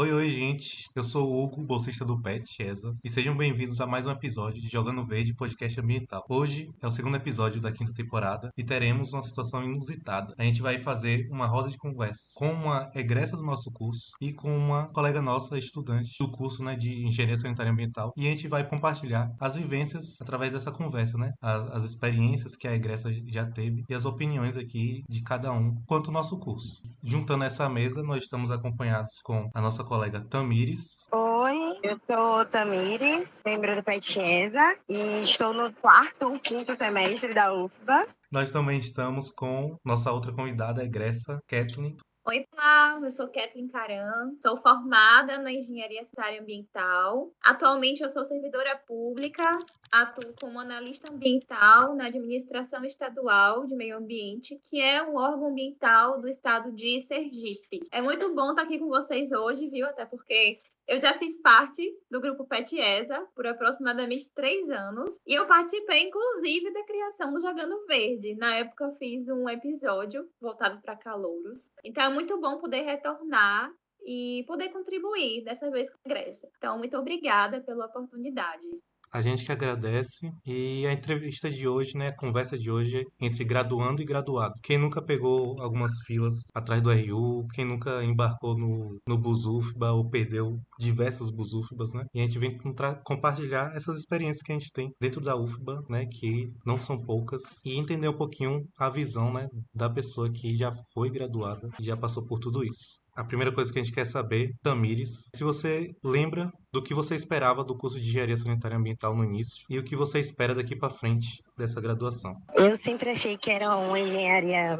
Oi, gente. Eu sou o Hugo, bolsista do PET, ESA, e sejam bem-vindos a mais um episódio de Jogando Verde Podcast Ambiental. Hoje é o segundo episódio da quinta temporada e teremos uma situação inusitada. A gente vai fazer uma roda de conversas com uma egressa do nosso curso e com uma colega nossa, estudante do curso, né, de Engenharia Sanitária e Ambiental, e a gente vai compartilhar as vivências através dessa conversa, né? As experiências que a egressa já teve e as opiniões aqui de cada um quanto ao nosso curso. Juntando essa mesa, nós estamos acompanhados com a nossa colega Tamires. Oi, eu sou Tamires, membro do PETIESA e estou no quarto ou quinto semestre da UFBA. Nós também estamos com nossa outra convidada, a egressa, Kathleen. Oi, pessoal, eu sou Kathleen Caram, sou formada na Engenharia Sanitária e Ambiental. Atualmente eu sou servidora pública, atuo como analista ambiental na Administração Estadual de Meio Ambiente, que é um órgão ambiental do estado de Sergipe. É muito bom estar aqui com vocês hoje, viu? Até porque eu já fiz parte do grupo PETIESA por aproximadamente 3 anos e eu participei, inclusive, da criação do Jogando Verde. Na época, eu fiz um episódio voltado para calouros. Então, é muito bom poder retornar e poder contribuir, dessa vez com a Grécia. Então, muito obrigada pela oportunidade. A gente que agradece. E a entrevista de hoje, né, a conversa de hoje é entre graduando e graduado. Quem nunca pegou algumas filas atrás do RU, quem nunca embarcou no Busufba ou perdeu diversos Busufbas, né? E a gente vem compartilhar essas experiências que a gente tem dentro da UFBA, né, que não são poucas, e entender um pouquinho a visão, né, da pessoa que já foi graduada e já passou por tudo isso. A primeira coisa que a gente quer saber, Tamires, se você lembra do que você esperava do curso de Engenharia Sanitária e Ambiental no início e o que você espera daqui para frente dessa graduação. Eu sempre achei que era uma engenharia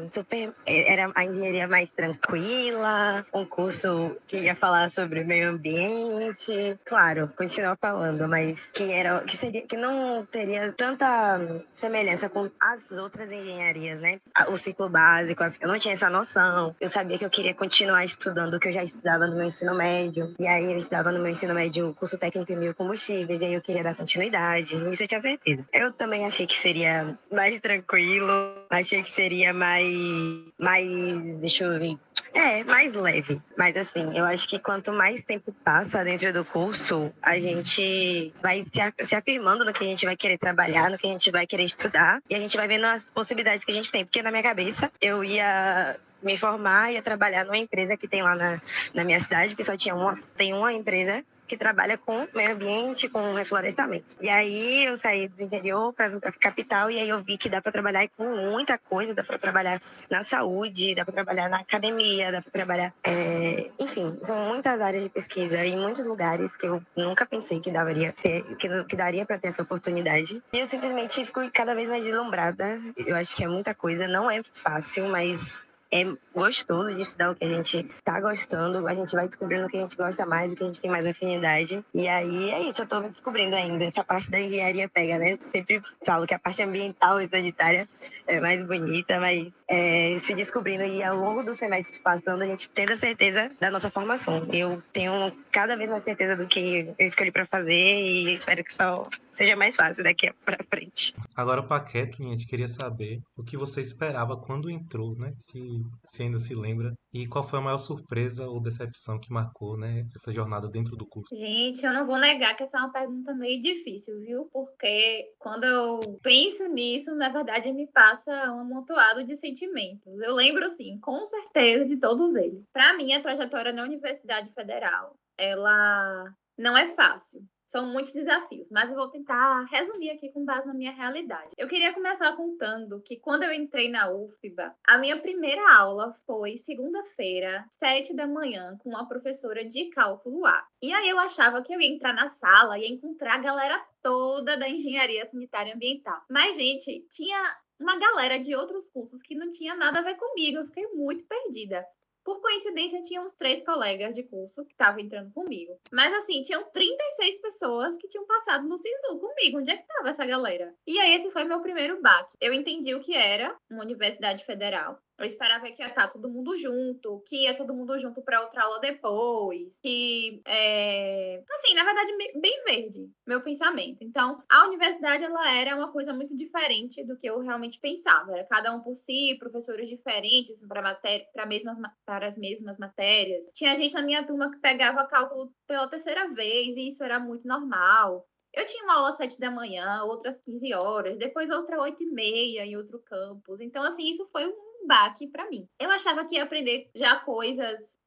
era a engenharia mais tranquila, um curso que ia falar sobre o meio ambiente. Claro, continua falando, mas que não teria tanta semelhança com as outras engenharias, né? O ciclo básico, assim, eu não tinha essa noção. Eu sabia que eu queria continuar estudando o que eu já estudava no meu ensino médio. E aí eu estudava no meu ensino médio curso técnico em biocombustíveis, e aí eu queria dar continuidade. Isso eu tinha certeza. Eu também achei que seria mais tranquilo, achei que seria deixa eu ver, mais leve. Mas assim, eu acho que quanto mais tempo passa dentro do curso, a gente vai se afirmando no que a gente vai querer trabalhar, no que a gente vai querer estudar, e a gente vai vendo as possibilidades que a gente tem. Porque na minha cabeça, eu ia me formar, ia trabalhar numa empresa que tem lá na minha cidade, que só tem uma empresa que trabalha com meio ambiente, com reflorestamento. E aí eu saí do interior para vir para a capital, e aí eu vi que dá para trabalhar com muita coisa, dá para trabalhar na saúde, dá para trabalhar na academia, dá para trabalhar, enfim, são muitas áreas de pesquisa em muitos lugares que eu nunca pensei que que daria para ter essa oportunidade. E eu simplesmente fico cada vez mais deslumbrada. Eu acho que é muita coisa, não é fácil, mas é gostoso de estudar o que a gente tá gostando. A gente vai descobrindo o que a gente gosta mais, o que a gente tem mais afinidade. E aí é isso, eu tô me descobrindo ainda. Essa parte da engenharia pega, né? Eu sempre falo que a parte ambiental e sanitária é mais bonita, mas se descobrindo, e ao longo dos semestres passando, a gente tendo a certeza da nossa formação. Eu tenho cada vez mais certeza do que eu escolhi pra fazer, e espero que só seja mais fácil daqui pra frente. Agora, para a Kathleen, a gente queria saber o que você esperava quando entrou, né? Se ainda se lembra. E qual foi a maior surpresa ou decepção que marcou, né, essa jornada dentro do curso? Gente, eu não vou negar que essa é uma pergunta meio difícil, viu? Porque quando eu penso nisso, na verdade, me passa um amontoado de sentimentos. Eu lembro, sim, com certeza, de todos eles. Para mim, a trajetória na Universidade Federal, ela não é fácil. São muitos desafios, mas eu vou tentar resumir aqui com base na minha realidade. Eu queria começar contando que quando eu entrei na UFBA, a minha primeira aula foi segunda-feira, 7 da manhã, com uma professora de cálculo A. E aí eu achava que eu ia entrar na sala e ia encontrar a galera toda da Engenharia Sanitária e Ambiental. Mas, gente, tinha uma galera de outros cursos que não tinha nada a ver comigo. Eu fiquei muito perdida. Por coincidência, tinha uns 3 colegas de curso que estavam entrando comigo. Mas, assim, tinham 36 pessoas que tinham passado no SISU comigo. Onde é que estava essa galera? E aí, esse foi meu primeiro baque. Eu entendi o que era uma universidade federal. Eu esperava que ia estar todo mundo junto, que ia todo mundo junto para outra aula depois, que, assim, na verdade, bem verde, meu pensamento. Então, a universidade, ela era uma coisa muito diferente do que eu realmente pensava. Era cada um por si, professores diferentes para as mesmas matérias. Tinha gente na minha turma que pegava cálculo pela terceira vez, e isso era muito normal. Eu tinha uma aula às 7 da manhã, outras 15 horas, depois outra 8h30 em outro campus. Então, assim, isso foi um baque para mim. Eu achava que ia aprender já coisas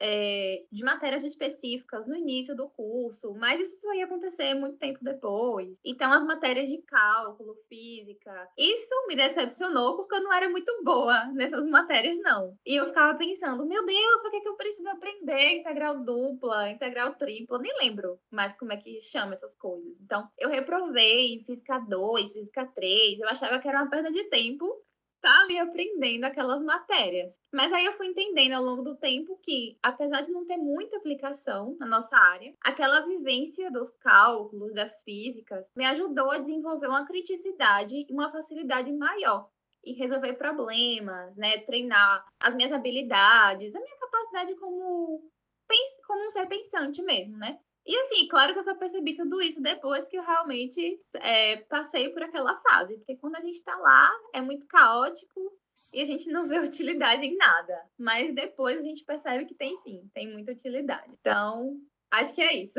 de matérias específicas no início do curso, mas isso só ia acontecer muito tempo depois. Então, as matérias de cálculo, física, isso me decepcionou porque eu não era muito boa nessas matérias, não. E eu ficava pensando, meu Deus, por que eu preciso aprender integral dupla, integral tripla? Nem lembro mais como é que chama essas coisas. Então, eu reprovei em física 2, física 3, eu achava que era uma perda de tempo tá ali aprendendo aquelas matérias. Mas aí eu fui entendendo ao longo do tempo que, apesar de não ter muita aplicação na nossa área, aquela vivência dos cálculos, das físicas, me ajudou a desenvolver uma criticidade e uma facilidade maior em resolver problemas, né? Treinar as minhas habilidades, a minha capacidade como um ser pensante mesmo, né? E assim, claro que eu só percebi tudo isso depois que eu realmente passei por aquela fase. Porque quando a gente tá lá, é muito caótico e a gente não vê utilidade em nada. Mas depois a gente percebe que tem sim, tem muita utilidade. Então, acho que é isso.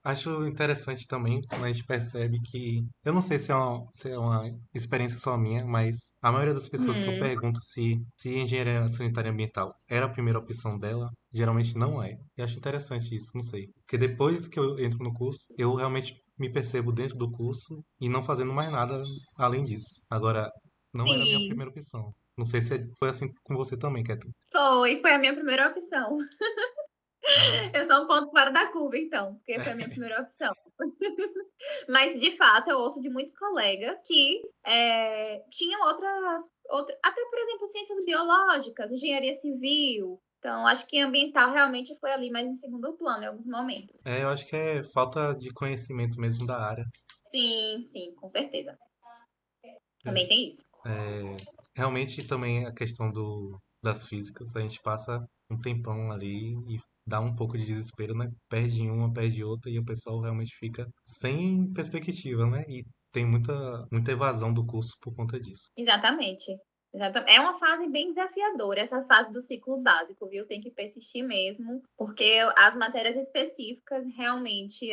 Acho interessante também quando a gente percebe que. Eu não sei se é uma experiência só minha, mas a maioria das pessoas que eu pergunto se engenharia sanitária e ambiental era a primeira opção dela, geralmente não é. E acho interessante isso, não sei. Porque depois que eu entro no curso, eu realmente me percebo dentro do curso e não fazendo mais nada além disso. Agora, não era a minha Sim, primeira opção. Não sei se foi assim com você também, Catherine. foi a minha primeira opção. Ah, Eu sou um ponto fora da curva, então, porque foi a minha primeira opção. Mas, de fato, eu ouço de muitos colegas que tinham até, por exemplo, ciências biológicas, engenharia civil. Então, acho que ambiental realmente foi ali mais em segundo plano em alguns momentos. eu acho que é falta de conhecimento mesmo da área. Sim, sim, com certeza. É. Também tem isso. É, realmente também a questão das físicas, a gente passa um tempão ali e dá um pouco de desespero, né? Perde uma, perde outra e o pessoal realmente fica sem perspectiva, né? E tem muita evasão do curso por conta disso. Exatamente. É uma fase bem desafiadora, essa fase do ciclo básico, viu? Tem que persistir mesmo, porque as matérias específicas realmente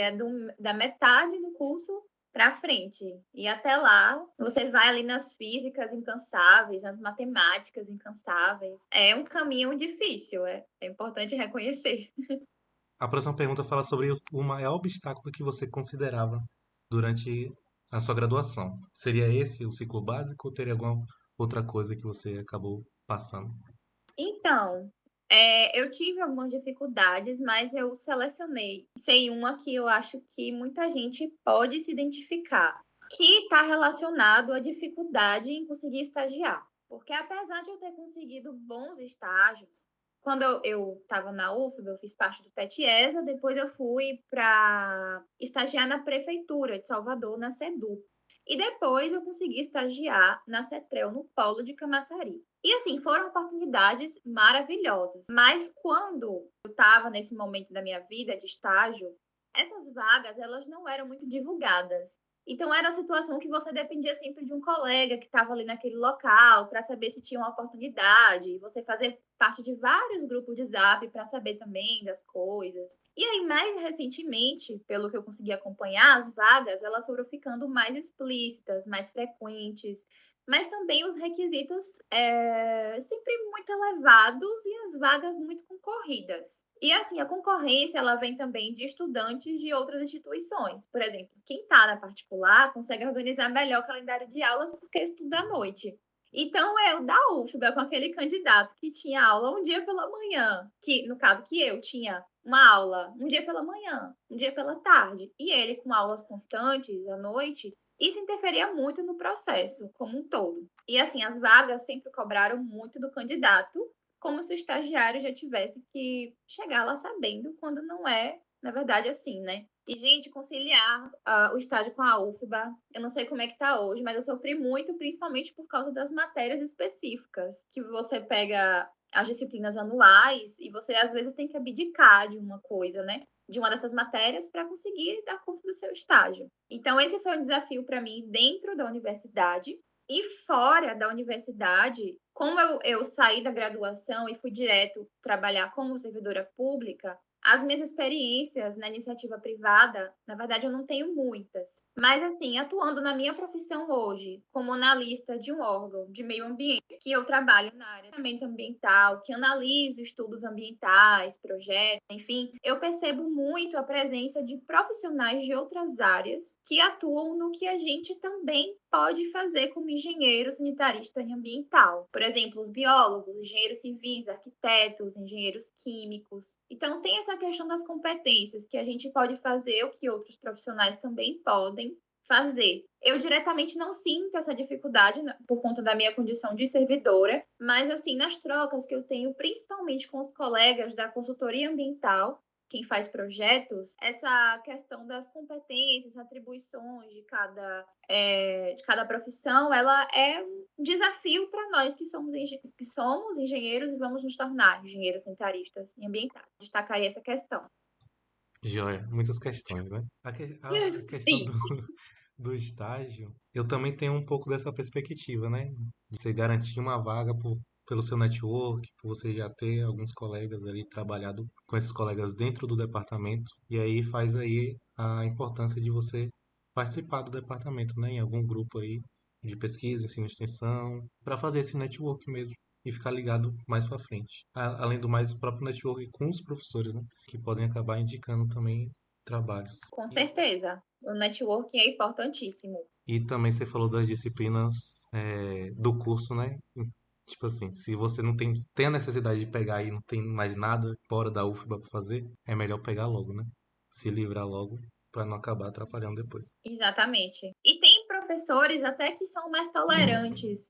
da metade do curso para frente. E até lá, você vai ali nas físicas incansáveis, nas matemáticas incansáveis. É um caminho difícil, é importante reconhecer. A próxima pergunta fala sobre o maior obstáculo que você considerava durante a sua graduação. Seria esse o ciclo básico ou teria alguma outra coisa que você acabou passando? Então, eu tive algumas dificuldades, mas eu selecionei. Sei uma que eu acho que muita gente pode se identificar, que está relacionado à dificuldade em conseguir estagiar. Porque apesar de eu ter conseguido bons estágios, quando eu estava na UFBA, eu fiz parte do PETIESA, depois eu fui para estagiar na Prefeitura de Salvador, na SEDU. E depois eu consegui estagiar na CETREL, no Polo de Camaçari. E assim, foram oportunidades maravilhosas. Mas quando eu estava nesse momento da minha vida de estágio, essas vagas, elas não eram muito divulgadas. Então era a situação que você dependia sempre de um colega que estava ali naquele local para saber se tinha uma oportunidade, e você fazer parte de vários grupos de Zap para saber também das coisas. E aí mais recentemente, pelo que eu consegui acompanhar, as vagas elas foram ficando mais explícitas, mais frequentes, mas também os requisitos sempre muito elevados e as vagas muito concorridas. E assim, a concorrência ela vem também de estudantes de outras instituições. Por exemplo, quem está na particular consegue organizar melhor o calendário de aulas porque estuda à noite. Então, eu da UFBA com aquele candidato que tinha aula um dia pela manhã, que no caso que eu tinha uma aula um dia pela manhã, um dia pela tarde, e ele com aulas constantes à noite, isso interferia muito no processo como um todo. E assim, as vagas sempre cobraram muito do candidato, como se o estagiário já tivesse que chegar lá sabendo, quando não é, na verdade, assim, né? E, gente, conciliar o estágio com a UFBA, eu não sei como é que tá hoje, mas eu sofri muito, principalmente por causa das matérias específicas, que você pega as disciplinas anuais e você, às vezes, tem que abdicar de uma coisa, né? De uma dessas matérias para conseguir dar conta do seu estágio. Então, esse foi um desafio para mim dentro da universidade. E fora da universidade, como eu saí da graduação e fui direto trabalhar como servidora pública, as minhas experiências na iniciativa privada, na verdade, eu não tenho muitas. Mas, assim, atuando na minha profissão hoje, como analista de um órgão de meio ambiente, que eu trabalho na área de tratamento ambiental, que analiso estudos ambientais, projetos, enfim, eu percebo muito a presença de profissionais de outras áreas que atuam no que a gente também pode fazer como engenheiro sanitarista e ambiental. Por exemplo, os biólogos, engenheiros civis, arquitetos, engenheiros químicos. Então, tem essa questão das competências, que a gente pode fazer o que outros profissionais também podem fazer. Eu diretamente não sinto essa dificuldade por conta da minha condição de servidora, mas assim, nas trocas que eu tenho, principalmente com os colegas da consultoria ambiental, quem faz projetos, essa questão das competências, atribuições de cada profissão, ela é um desafio para nós que somos engenheiros e vamos nos tornar engenheiros sanitaristas e ambientais. Destacaria essa questão. Joia, muitas questões, né? A questão Sim, do estágio, eu também tenho um pouco dessa perspectiva, né? De você garantir uma vaga pelo seu network, por você já ter alguns colegas ali, trabalhado com esses colegas dentro do departamento, e aí faz aí a importância de você participar do departamento, né? Em algum grupo aí de pesquisa, ensino e extensão, para fazer esse network mesmo. E ficar ligado mais para frente. Além do mais, o próprio network com os professores, né? Que podem acabar indicando também trabalhos. com certeza. O networking é importantíssimo. E também você falou das disciplinas do curso, né? Tipo assim, se você não tem a necessidade de pegar e não tem mais nada fora da UFBA para fazer, é melhor pegar logo, né? Se livrar logo para não acabar atrapalhando depois. Exatamente. E tem professores até que são mais tolerantes,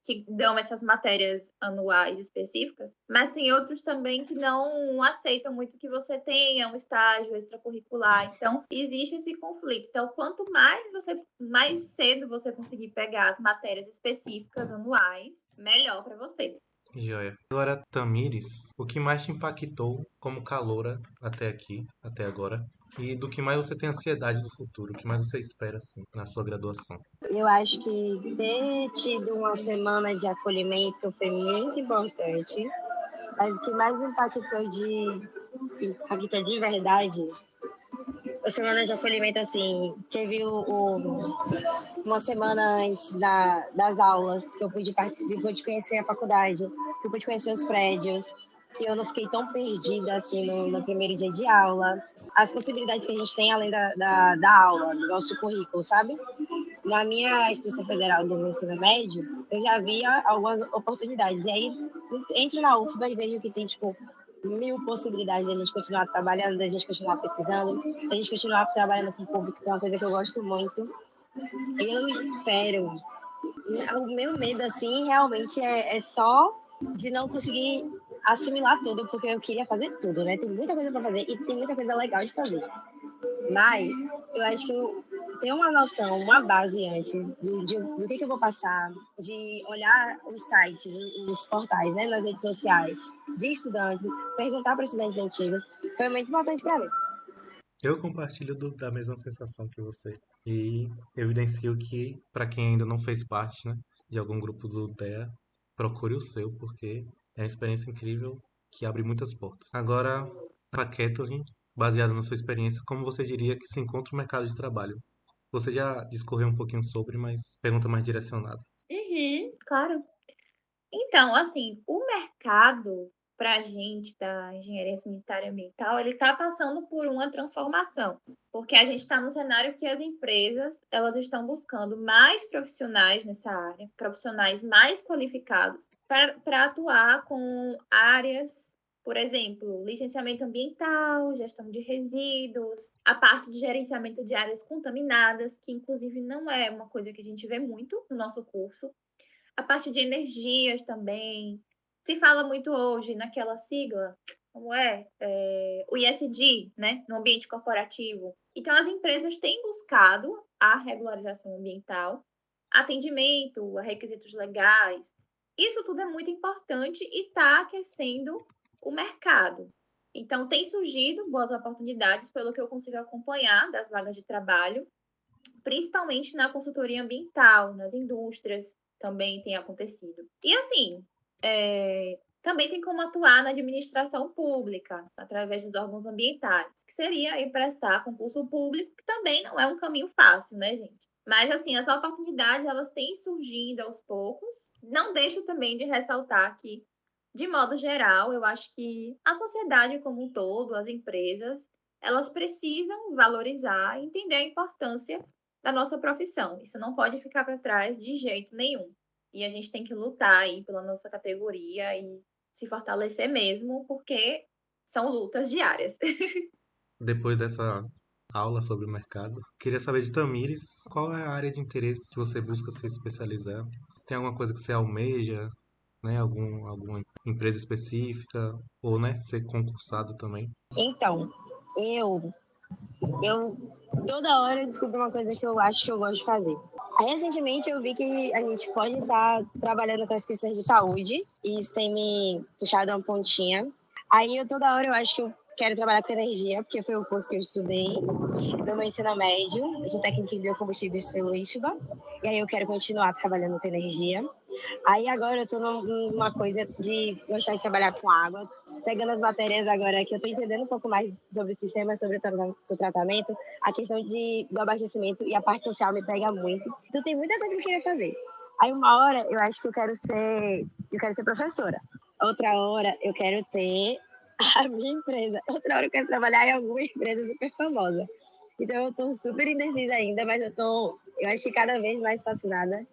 que dão essas matérias anuais específicas, mas tem outros também que não aceitam muito que você tenha um estágio extracurricular. Então, existe esse conflito. Então, quanto mais cedo você conseguir pegar as matérias específicas anuais, melhor para você. Joia. Agora, Tamires, o que mais te impactou como caloura até aqui, até agora? E do que mais você tem ansiedade do futuro? O que mais você espera, assim, na sua graduação? Eu acho que ter tido uma semana de acolhimento foi muito importante, mas o que mais impactou de verdade, a semana de acolhimento, assim, teve uma semana antes das aulas que eu pude participar, pude conhecer a faculdade, que eu pude conhecer os prédios, e eu não fiquei tão perdida assim no primeiro dia de aula. As possibilidades que a gente tem além da aula, do nosso currículo, sabe? Na minha instituição federal do ensino médio, eu já via algumas oportunidades. E aí, entro na UFBA e vejo que tem, tipo, mil possibilidades de a gente continuar trabalhando, da gente continuar pesquisando, da gente continuar trabalhando com o público, que é uma coisa que eu gosto muito. Eu espero. O meu medo, assim, realmente é só de não conseguir assimilar tudo, porque eu queria fazer tudo, né? Tem muita coisa para fazer e tem muita coisa legal de fazer. Mas eu acho que eu tenho uma noção, uma base antes do que eu vou passar, de olhar os sites, os portais, né, nas redes sociais, de estudantes, perguntar para estudantes antigos, foi muito importante para mim. Eu compartilho da mesma sensação que você. E evidencio que, para quem ainda não fez parte, né, de algum grupo do DEA, procure o seu, porque é uma experiência incrível que abre muitas portas. Agora, a Kathleen, baseada na sua experiência, como você diria que se encontra o mercado de trabalho? Você já discorreu um pouquinho sobre, mas pergunta mais direcionada. Uhum, claro. Então, assim, o mercado para a gente da engenharia sanitária ambiental, ele está passando por uma transformação, porque a gente está no cenário que as empresas elas estão buscando mais profissionais nessa área, profissionais mais qualificados para atuar com áreas, por exemplo, licenciamento ambiental, gestão de resíduos, a parte de gerenciamento de áreas contaminadas, que inclusive não é uma coisa que a gente vê muito no nosso curso, a parte de energias também. Se fala muito hoje naquela sigla, como o ISD, né, no ambiente corporativo. Então, as empresas têm buscado a regularização ambiental, atendimento a requisitos legais. Isso tudo é muito importante e está aquecendo o mercado. Então, tem surgido boas oportunidades, pelo que eu consigo acompanhar das vagas de trabalho, principalmente na consultoria ambiental, nas indústrias, também tem acontecido. E, assim, também tem como atuar na administração pública, através dos órgãos ambientais, que seria prestar concurso público, que também não é um caminho fácil, né, gente? Mas, assim, as oportunidades, elas têm surgido aos poucos. Não deixo também de ressaltar que, de modo geral, eu acho que a sociedade como um todo, as empresas, elas precisam valorizar e entender a importância da nossa profissão. Isso não pode ficar para trás de jeito nenhum. E a gente tem que lutar aí pela nossa categoria e se fortalecer mesmo, porque são lutas diárias. Depois dessa aula sobre o mercado, queria saber de Tamires, qual é a área de interesse que você busca se especializar? Tem alguma coisa que você almeja, né? Alguma empresa específica, ou, né, ser concursado também? Então, eu, eu toda hora descubro uma coisa que eu acho que eu gosto de fazer. Aí, recentemente, eu vi que a gente pode estar trabalhando com as questões de saúde, e isso tem me puxado uma pontinha. Aí, toda hora eu acho que eu quero trabalhar com energia, porque foi o curso que eu estudei no meu ensino médio. Eu sou técnica em biocombustíveis pelo IFBA, e aí eu quero continuar trabalhando com energia. Aí agora eu estou numa coisa de gostar de trabalhar com água, pegando as matérias agora que eu estou entendendo um pouco mais sobre o sistema, sobre o tratamento, a questão do abastecimento e a parte social me pega muito. Então tem muita coisa que eu queria fazer. Aí uma hora eu acho que eu quero ser professora. Outra hora eu quero ter a minha empresa. Outra hora eu quero trabalhar em alguma empresa super famosa. Então eu estou super indecisa ainda, mas eu acho que cada vez mais fascinada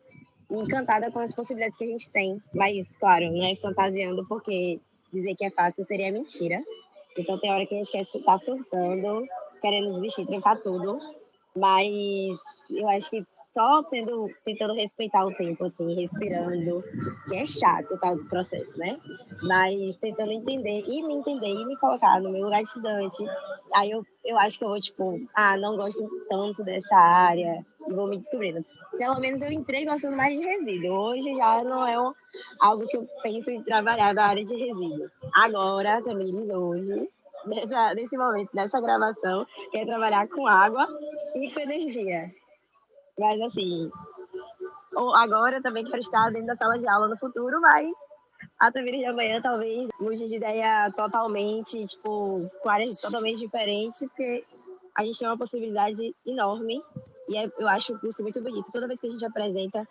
e encantada com as possibilidades que a gente tem. Mas, claro, não é fantasiando, porque dizer que é fácil seria mentira. Então tem hora que a gente quer estar surtando, querendo desistir, trancar tudo. Mas eu acho que só tentando respeitar o tempo, assim, respirando, que é chato tal do processo, né? Mas tentando entender e me colocar no meu lugar de estudante. Aí eu acho que eu vou, tipo, não gosto tanto dessa área e vou me descobrindo. Pelo menos eu entrei gostando mais de resíduo. Hoje já não é algo que eu penso em trabalhar na área de resíduo. Agora, Tamires, hoje, nesse momento, nessa gravação, quero trabalhar com água e com energia. Mas assim, agora eu também quero estar dentro da sala de aula no futuro, mas a Tamires de amanhã talvez mude de ideia totalmente, tipo, com áreas totalmente diferentes, porque a gente tem uma possibilidade enorme e eu acho o curso muito bonito. Toda vez que a gente apresenta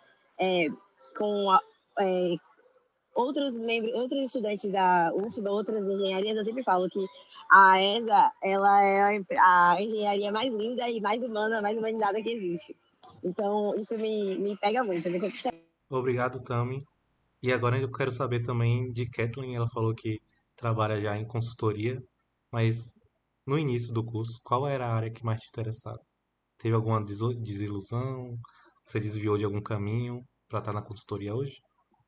com outros estudantes da UFBA, outras engenharias, eu sempre falo que a ESA, ela é a engenharia mais linda e mais humana, mais humanizada que existe. Então, isso me pega muito. Obrigado, Tami. E agora eu quero saber também de Kathleen. Ela falou que trabalha já em consultoria, mas no início do curso, qual era a área que mais te interessava? Teve alguma desilusão? Você desviou de algum caminho para estar na consultoria hoje?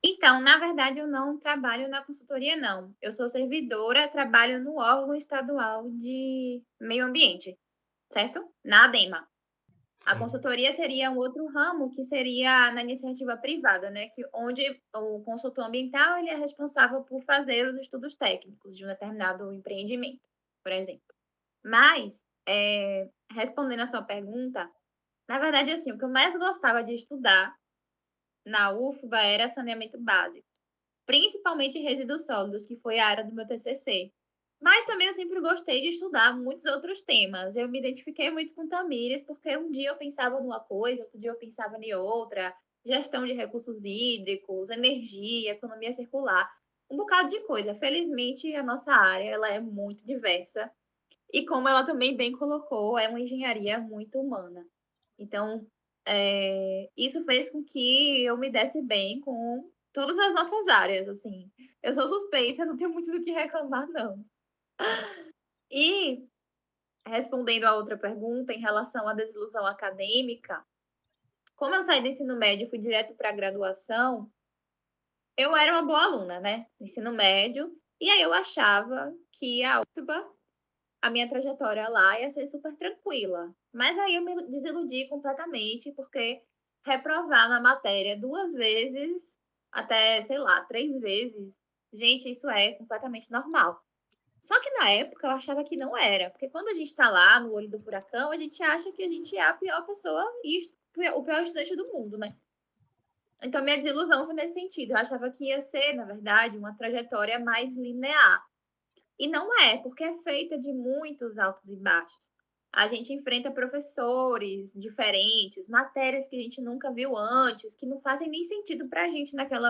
Então, na verdade, eu não trabalho na consultoria, não. Eu sou servidora, trabalho no órgão estadual de meio ambiente, certo? Na ADEMA. A Sim. consultoria seria um outro ramo, que seria na iniciativa privada, né? Onde o consultor ambiental ele é responsável por fazer os estudos técnicos de um determinado empreendimento, por exemplo. Mas, respondendo a sua pergunta, na verdade, assim, o que eu mais gostava de estudar na UFBA era saneamento básico, principalmente resíduos sólidos, que foi a área do meu TCC. Mas também eu sempre gostei de estudar muitos outros temas. Eu me identifiquei muito com Tamires, porque um dia eu pensava numa coisa, outro dia eu pensava em outra. Gestão de recursos hídricos, energia, economia circular, um bocado de coisa. Felizmente, a nossa área ela é muito diversa. E como ela também bem colocou, é uma engenharia muito humana. Então, isso fez com que eu me desse bem com todas as nossas áreas, assim. Eu sou suspeita, não tenho muito do que reclamar, não. E, respondendo a outra pergunta, em relação à desilusão acadêmica, como eu saí do ensino médio e fui direto para a graduação, eu era uma boa aluna, né? No ensino médio, e aí eu achava que a UFBA a minha trajetória lá ia ser super tranquila. Mas aí eu me desiludi completamente, porque reprovar na matéria 2 vezes, até, sei lá, 3 vezes, gente, isso é completamente normal. Só que na época eu achava que não era, porque quando a gente tá lá no olho do furacão, a gente acha que a gente é a pior pessoa e o pior estudante do mundo, né? Então minha desilusão foi nesse sentido. Eu achava que ia ser, na verdade, uma trajetória mais linear. E não é, porque é feita de muitos altos e baixos. A gente enfrenta professores diferentes, matérias que a gente nunca viu antes, que não fazem nem sentido para a gente naquele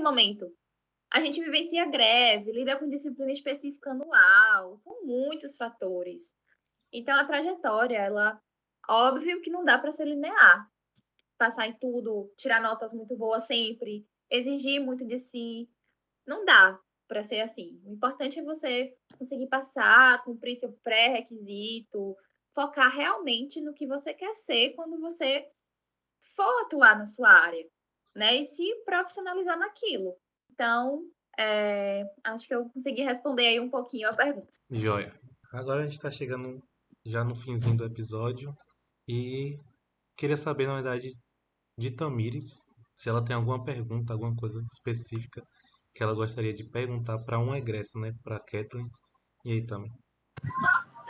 momento. A gente vivencia greve, lida com disciplina específica anual, são muitos fatores. Então, a trajetória, ela, óbvio que não dá para ser linear. Passar em tudo, tirar notas muito boas sempre, exigir muito de si, não dá para ser assim. O importante é você conseguir passar, cumprir seu pré-requisito, focar realmente no que você quer ser quando você for atuar na sua área, né? E se profissionalizar naquilo. Então, acho que eu consegui responder aí um pouquinho a pergunta. Joia. Agora a gente está chegando já no finzinho do episódio e queria saber, na verdade, de Tamires, se ela tem alguma pergunta, alguma coisa específica que ela gostaria de perguntar para um egresso, né? Para Kathleen. E aí, Tamires?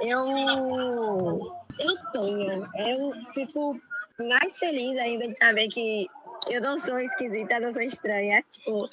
Eu tenho. Eu fico mais feliz ainda de saber que eu não sou esquisita, não sou estranha. Tipo,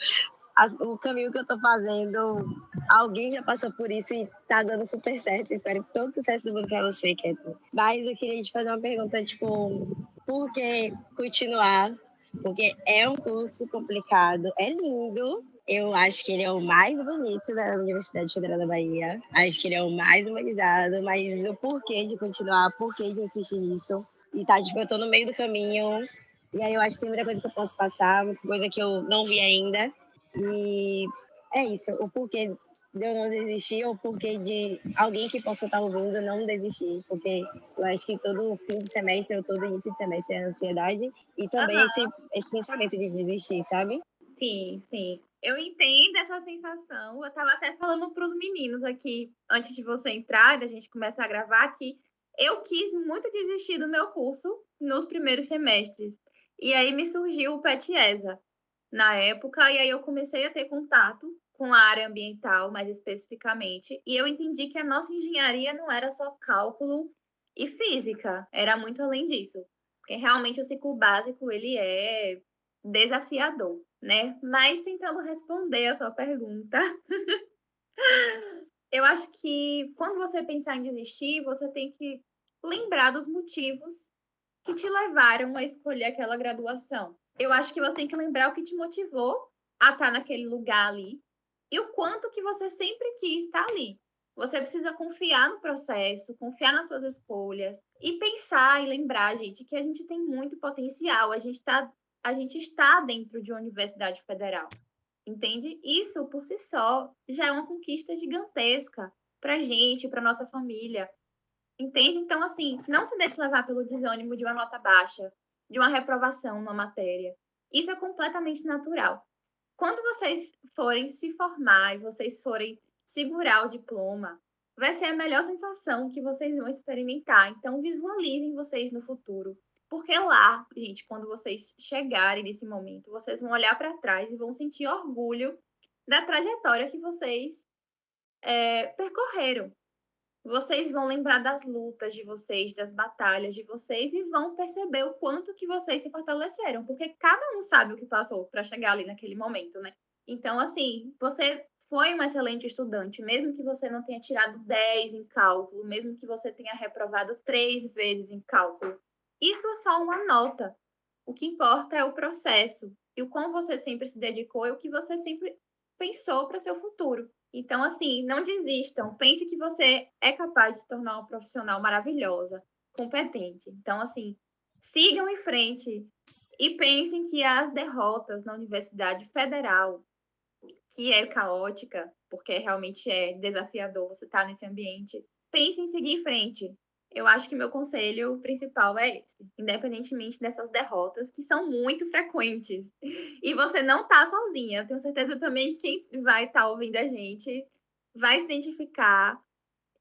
o caminho que eu tô fazendo, alguém já passou por isso e tá dando super certo. Espero todo sucesso do mundo pra você, Keto. Mas eu queria te fazer uma pergunta, tipo, por que continuar? Porque é um curso complicado, é lindo. Eu acho que ele é o mais bonito da Universidade Federal da Bahia. Acho que ele é o mais humanizado, mas o porquê de continuar, porquê de insistir nisso. E tá, tipo, eu tô no meio do caminho. E aí eu acho que tem muita coisa que eu posso passar, muita coisa que eu não vi ainda. E é isso, o porquê de eu não desistir ou o porquê de alguém que possa estar ouvindo não desistir. Porque eu acho que todo fim de semestre ou todo início de semestre é ansiedade e também esse pensamento de desistir, sabe? Sim, sim. Eu entendo essa sensação. Eu estava até falando para os meninos aqui, antes de você entrar, da gente começar a gravar, que eu quis muito desistir do meu curso nos primeiros semestres. E aí me surgiu o PETIESA na época, e aí eu comecei a ter contato com a área ambiental, mais especificamente, e eu entendi que a nossa engenharia não era só cálculo e física, era muito além disso. Porque realmente o ciclo básico, ele é desafiador, né? Mas tentando responder a sua pergunta, eu acho que quando você pensar em desistir, você tem que lembrar dos motivos que te levaram a escolher aquela graduação. Eu acho que você tem que lembrar o que te motivou a estar naquele lugar ali e o quanto que você sempre quis estar ali. Você precisa confiar no processo, confiar nas suas escolhas e pensar e lembrar, gente, que a gente tem muito potencial. A gente está dentro de uma universidade federal, entende? Isso, por si só, já é uma conquista gigantesca para a gente, para nossa família. Entende? Então, assim, não se deixe levar pelo desânimo de uma nota baixa, de uma reprovação numa matéria. Isso é completamente natural. Quando vocês forem se formar e vocês forem segurar o diploma, vai ser a melhor sensação que vocês vão experimentar. Então, visualizem vocês no futuro. Porque lá, gente, quando vocês chegarem nesse momento, vocês vão olhar para trás e vão sentir orgulho da trajetória que vocês percorreram. Vocês vão lembrar das lutas de vocês, das batalhas de vocês e vão perceber o quanto que vocês se fortaleceram, porque cada um sabe o que passou para chegar ali naquele momento, né? Então, assim, você foi um excelente estudante, mesmo que você não tenha tirado 10 em cálculo, mesmo que você tenha reprovado 3 vezes em cálculo. Isso é só uma nota. O que importa é o processo e o quão você sempre se dedicou e o que você sempre pensou para seu futuro. Então, assim, não desistam. Pense que você é capaz de se tornar uma profissional maravilhosa, competente. Então, assim, sigam em frente e pensem que as derrotas na Universidade Federal, que é caótica, porque realmente é desafiador você estar nesse ambiente, pense em seguir em frente. Eu acho que meu conselho principal é esse, independentemente dessas derrotas, que são muito frequentes. E você não tá sozinha. Eu tenho certeza também que quem vai estar ouvindo a gente vai se identificar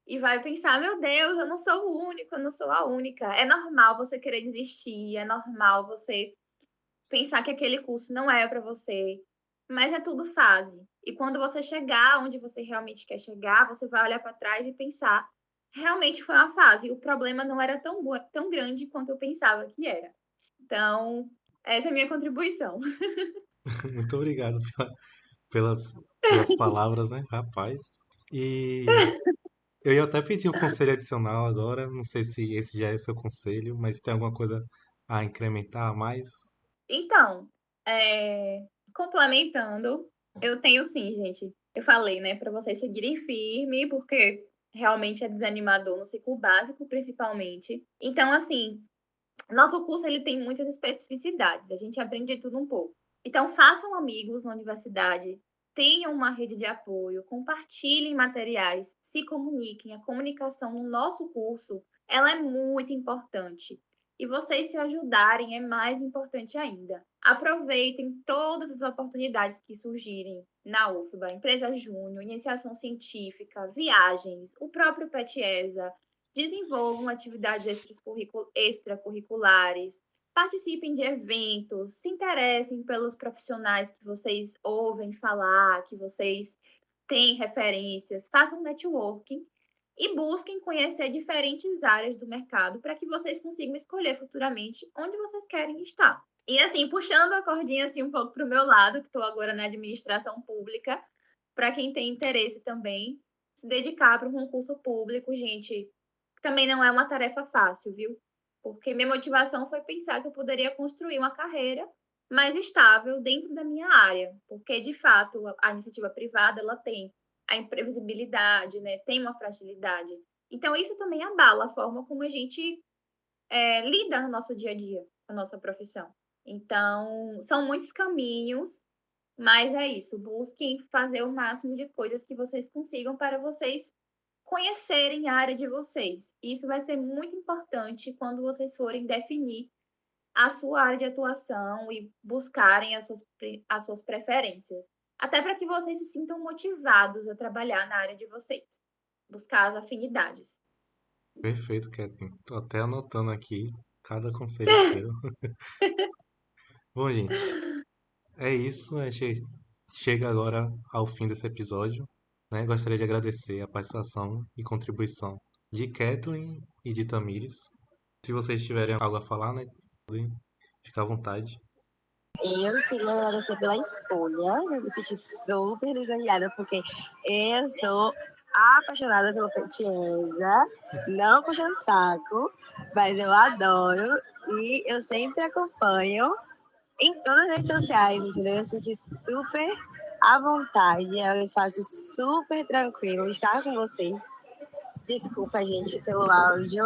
e vai pensar, meu Deus, eu não sou o único, eu não sou a única. É normal você querer desistir, é normal você pensar que aquele curso não é para você, mas é tudo fase. E quando você chegar onde você realmente quer chegar, você vai olhar para trás e pensar, realmente foi uma fase. O problema não era tão grande quanto eu pensava que era. Então, essa é a minha contribuição. Muito obrigado pelas palavras, né, rapaz? E eu ia até pedir um conselho adicional agora, não sei se esse já é o seu conselho, mas tem alguma coisa a incrementar a mais? Então, complementando, eu tenho sim, gente. Eu falei, né, para vocês seguirem firme, porque realmente é desanimador no ciclo básico, principalmente. Então, assim, nosso curso ele tem muitas especificidades, a gente aprende de tudo um pouco. Então, façam amigos na universidade, tenham uma rede de apoio, compartilhem materiais, se comuniquem. A comunicação no nosso curso, ela é muito importante. E vocês se ajudarem é mais importante ainda. Aproveitem todas as oportunidades que surgirem na UFBA, empresa júnior, iniciação científica, viagens, o próprio PETIESA, desenvolvam atividades extracurriculares, participem de eventos, se interessem pelos profissionais que vocês ouvem falar, que vocês têm referências, façam networking e busquem conhecer diferentes áreas do mercado para que vocês consigam escolher futuramente onde vocês querem estar. E assim, puxando a cordinha assim um pouco para o meu lado, que estou agora na administração pública, para quem tem interesse também, se dedicar para um concurso público, gente, também não é uma tarefa fácil, viu? Porque minha motivação foi pensar que eu poderia construir uma carreira mais estável dentro da minha área, porque de fato a iniciativa privada ela tem a imprevisibilidade, né? Tem uma fragilidade. Então isso também abala a forma como a gente lida no nosso dia a dia, com a nossa profissão. Então são muitos caminhos, mas é isso. Busquem fazer o máximo de coisas que vocês consigam para vocês conhecerem a área de vocês. Isso vai ser muito importante quando vocês forem definir a sua área de atuação e buscarem as suas preferências. Até para que vocês se sintam motivados a trabalhar na área de vocês. Buscar as afinidades. Perfeito, Kathleen. Tô até anotando aqui cada conselho seu. Bom, gente, é isso. A gente chega agora ao fim desse episódio, né? Gostaria de agradecer a participação e contribuição de Kathleen e de Tamires. Se vocês tiverem algo a falar, né? Podem ficar à vontade. Eu queria agradecer pela escolha, eu me senti super lisonjeada, porque eu sou apaixonada pelo Petiesa, não puxando saco, mas eu adoro e eu sempre acompanho em todas as redes sociais, entendeu? Eu me senti super à vontade, é um espaço super tranquilo estar com vocês. Desculpa, gente, pelo áudio,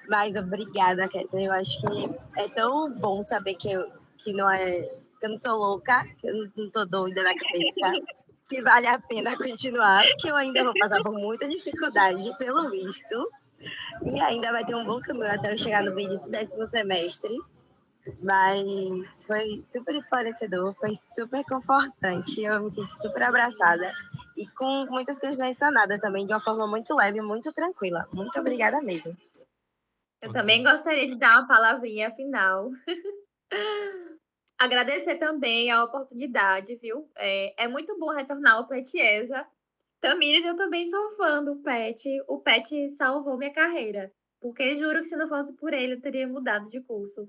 mas obrigada, Kathleen. Eu acho que é tão bom saber que não é, que eu não sou louca, que eu não tô doida na cabeça, que vale a pena continuar, que eu ainda vou passar por muita dificuldade pelo visto, e ainda vai ter um bom caminho até eu chegar no vídeo do 10º semestre. Mas foi super esclarecedor, foi super confortante, eu me senti super abraçada e com muitas questões sanadas também, de uma forma muito leve, muito tranquila. Muito obrigada mesmo. Eu também gostaria de dar uma palavrinha final. Agradecer também a oportunidade, viu? É muito bom retornar ao Petiesa. Tamires, eu também sou fã do Pet. O Pet salvou minha carreira. Porque juro que se não fosse por ele, eu teria mudado de curso.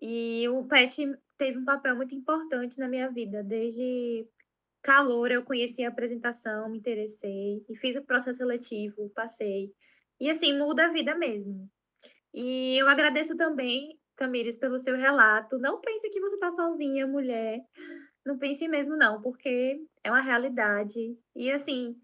E o Pet teve um papel muito importante na minha vida. Desde calor, eu conheci a apresentação, me interessei e fiz o processo seletivo, passei. E assim, muda a vida mesmo. E eu agradeço também, Tamires, pelo seu relato. Não pense que você está sozinha, mulher. Não pense mesmo, não, porque é uma realidade. E assim,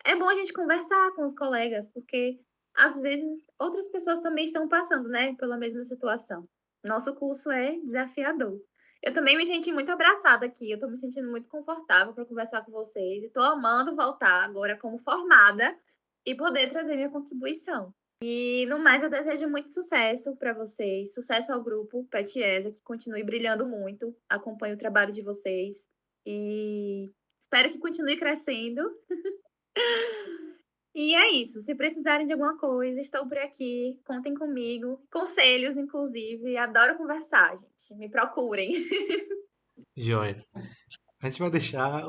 é bom a gente conversar com os colegas, porque às vezes outras pessoas também estão passando, né, pela mesma situação. Nosso curso é desafiador. Eu também me senti muito abraçada aqui, eu estou me sentindo muito confortável para conversar com vocês e estou amando voltar agora como formada e poder trazer minha contribuição. E no mais, eu desejo muito sucesso para vocês, sucesso ao grupo Petiesa, que continue brilhando muito. Acompanho o trabalho de vocês e espero que continue crescendo. E é isso. Se precisarem de alguma coisa, estou por aqui. Contem comigo. Conselhos, inclusive. Adoro conversar, gente. Me procurem. Joia. A gente vai deixar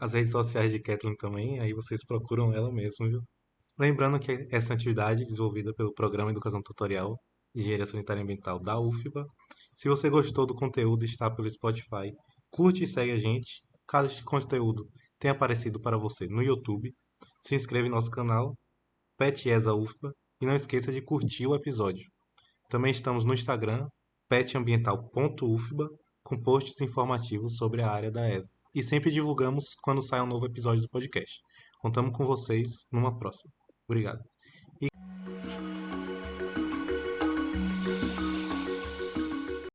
as redes sociais de Kathleen também, aí vocês procuram ela mesmo, viu? Lembrando que essa atividade é desenvolvida pelo Programa Educação Tutorial de Engenharia Sanitária e Ambiental da UFBA. Se você gostou do conteúdo e está pelo Spotify, curte e segue a gente. Caso este conteúdo tenha aparecido para você no YouTube, se inscreva em nosso canal, PetESA UFBA, e não esqueça de curtir o episódio. Também estamos no Instagram, petambiental.ufba, com posts informativos sobre a área da ESA. E sempre divulgamos quando sai um novo episódio do podcast. Contamos com vocês numa próxima. Obrigado.